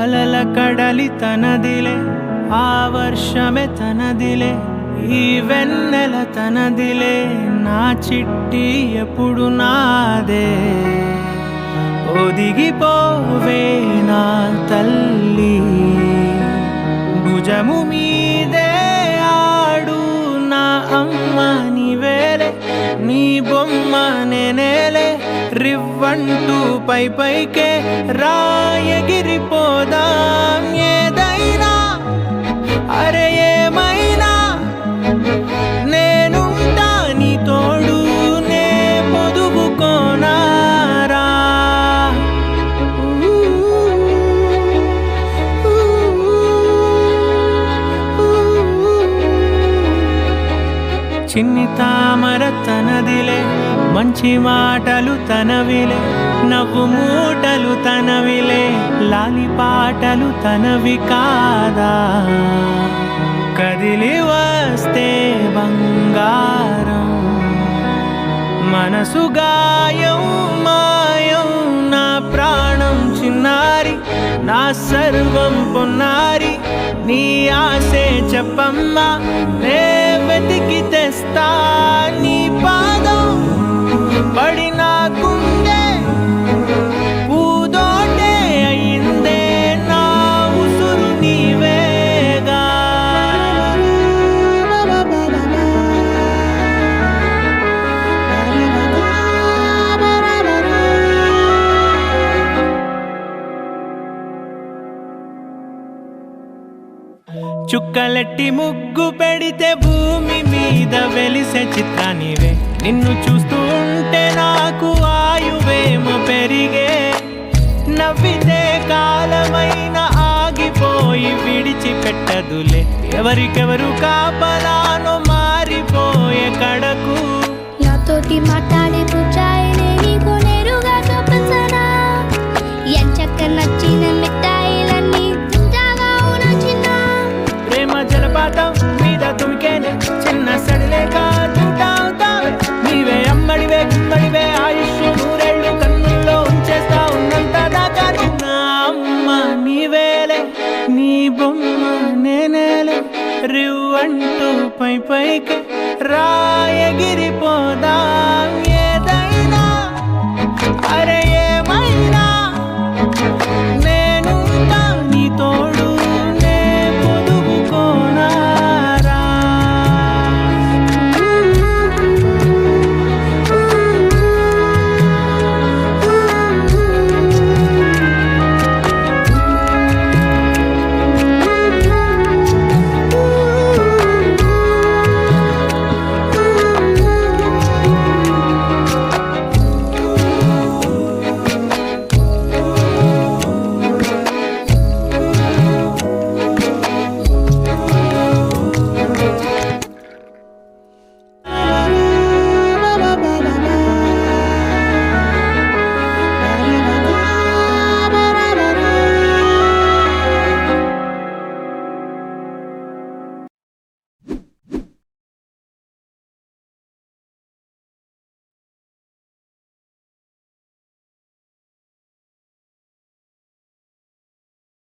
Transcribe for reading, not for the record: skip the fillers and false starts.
అలల కడలి తనదిలే, ఆ వర్షమే తనదిలే, ఈ వెన్నెల తనదిలే, నా చిట్టి ఎప్పుడు నాదే. ఒదిగిపోవే నా తల్లి, భుజము మీదే ఆడు నా అమ్మ నీవేలే, నీ బొమ్మ నేనేలే, రివ్వంటూ పై పైకే రాయగిరిపోదాం. ఏదైనా అరే ఏమైనా నేనుంటా నీ తోడు, నే పొదుగుకోనారా. చిన్ని తామర తనదిలే, మంచి మాటలు తనవిలే, నవ్వు మూటలు తనవిలే, లాలి పాటలు తనవి కాదా. కదిలి వస్తే బంగారం, మనసు గాయం మాయం, నా ప్రాణం చిన్నారి, నా సర్వం పొన్నారి, నీ ఆశే చెప్పమ్మా, నే వెతికి తెస్తా నీ పాదం. పడి నాకుండే పూదోటే అయిందే, నా ఉసురు నీవేగా. చుక్కలెట్టి ముగ్గు పెడితే భూమి మీద వెలిసే చిత్రానివే, నిన్ను చూస్తూ ఉంటే నాకు ఆయువేమో పెరిగే. నవ్వితే కాలమైన ఆగిపోయి విడిచిపెట్టదులే, ఎవరికెవరు కాపలానో మారిపోయే కడకు. నాతోటి మాట్లాడే పుచ్చాయినే నీకు నేరుగా చూపించనా, ఎంచక్క నచ్చిన మిఠాయిలన్నీ తింటాగా చిన్న. ప్రేమ జలపాతం మీద తుమికేనే, చిన్న సడిలేక చూటావుతావే, నీవే అమ్మడివే గుమ్మడివే, ఆయుష్ నూరేళ్ళు కన్నుల్లో ఉంచేస్తా ఉన్నంత దాకా. నా అమ్మ నీవేలే, నీ బొమ్మ నేనేలే, రివ్వంటూ పై పైకి రాయగిరిపోదాం.